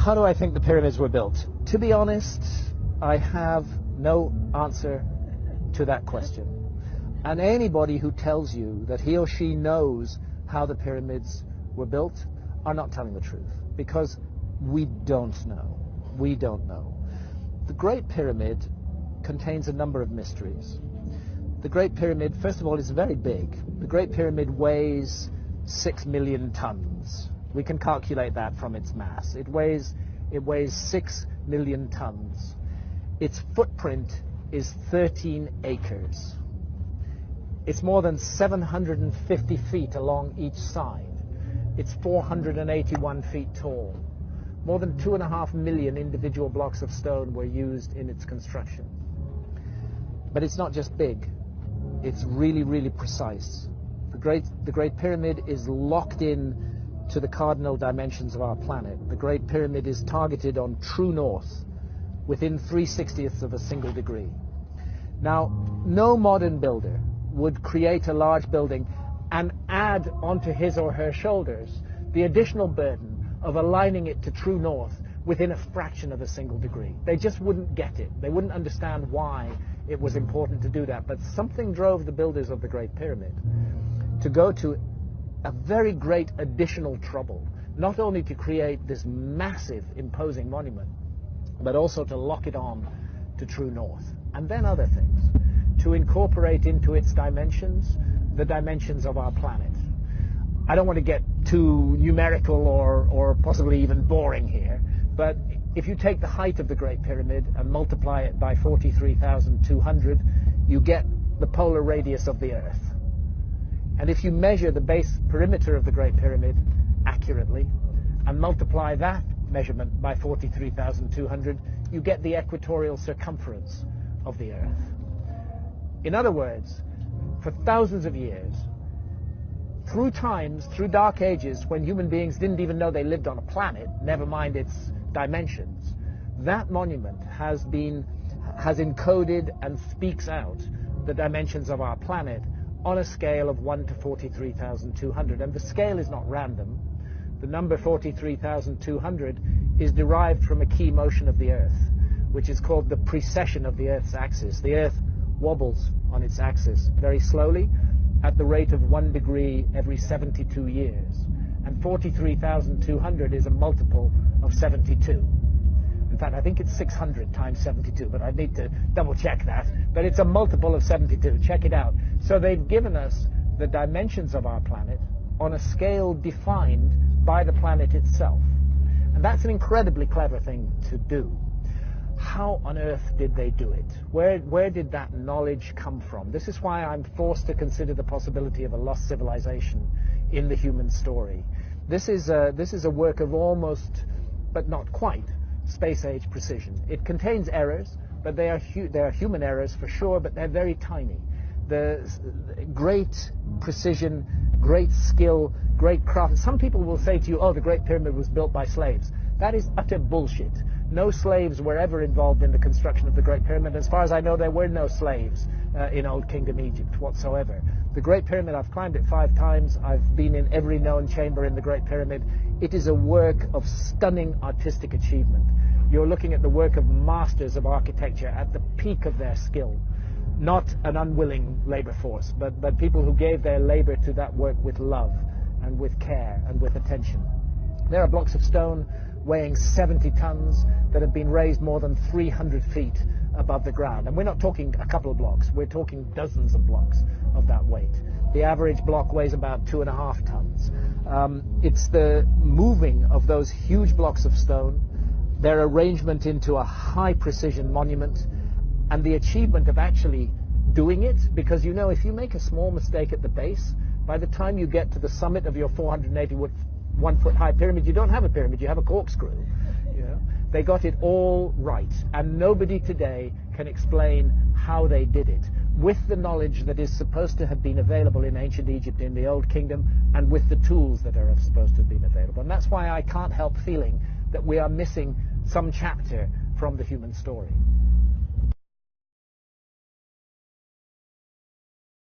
How do I think the pyramids were built? To be honest, I have no answer to that question. And anybody who tells you that he or she knows how the pyramids were built are not telling the truth, because we don't know. We don't know. The Great Pyramid contains a number of mysteries. The Great Pyramid, first of all, is very big. The Great Pyramid weighs 6 million tons. We can calculate that from its mass. It weighs 6 million tons. Its footprint is 13 acres. It's more than 750 feet along each side. It's 481 feet tall. More than 2.5 million individual blocks of stone were used in its construction. But it's not just big. It's really, really precise. The Great Pyramid is locked in to the cardinal dimensions of our planet. The Great Pyramid is targeted on true north within 3/60ths of a single degree. Now, no modern builder would create a large building and add onto his or her shoulders the additional burden of aligning it to true north within a fraction of a single degree. They just wouldn't get it. They wouldn't understand why it was important to do that. But something drove the builders of the Great Pyramid to go to a very great additional trouble, not only to create this massive, imposing monument, but also to lock it on to true north. And then other things, to incorporate into its dimensions the dimensions of our planet. I don't want to get too numerical or possibly even boring here, but if you take the height of the Great Pyramid and multiply it by 43,200, you get the polar radius of the Earth. And if you measure the base perimeter of the Great Pyramid accurately and multiply that measurement by 43,200, you get the equatorial circumference of the Earth. In other words, for thousands of years, through times, through dark ages, when human beings didn't even know they lived on a planet, never mind its dimensions, that monument has encoded and speaks out the dimensions of our planet on a scale of 1 to 43,200. And the scale is not random. The number 43,200 is derived from a key motion of the Earth, which is called the precession of the Earth's axis. The Earth wobbles on its axis very slowly at the rate of 1 degree every 72 years. And 43,200 is a multiple of 72. In fact, I think it's 600 times 72, but I need to double check that. But it's a multiple of 72. Check it out. So they've given us the dimensions of our planet on a scale defined by the planet itself. And that's an incredibly clever thing to do. How on earth did they do it? Where did that knowledge come from? This is why I'm forced to consider the possibility of a lost civilization in the human story. This is a work of almost, but not quite, space-age precision. It contains errors, but they are human errors for sure, but they're very tiny. The great precision, great skill, great craft. Some people will say to you, oh, the Great Pyramid was built by slaves. That is utter bullshit. No slaves were ever involved in the construction of the Great Pyramid. As far as I know, there were no slaves in Old Kingdom Egypt whatsoever. The Great Pyramid, I've climbed it 5 times. I've been in every known chamber in the Great Pyramid. It is a work of stunning artistic achievement. You're looking at the work of masters of architecture at the peak of their skill. Not an unwilling labor force, but people who gave their labor to that work with love and with care and with attention. There are blocks of stone weighing 70 tons that have been raised more than 300 feet above the ground. And we're not talking a couple of blocks, we're talking dozens of blocks of that weight. The average block weighs about 2.5 tons. It's the moving of those huge blocks of stone, their arrangement into a high precision monument, and the achievement of actually doing it, because you know if you make a small mistake at the base, by the time you get to the summit of your 481-foot high pyramid, you don't have a pyramid, you have a corkscrew. You know? They got it all right, and nobody today can explain how they did it, with the knowledge that is supposed to have been available in ancient Egypt, in the Old Kingdom, and with the tools that are supposed to have been available. And that's why I can't help feeling that we are missing some chapter from the human story.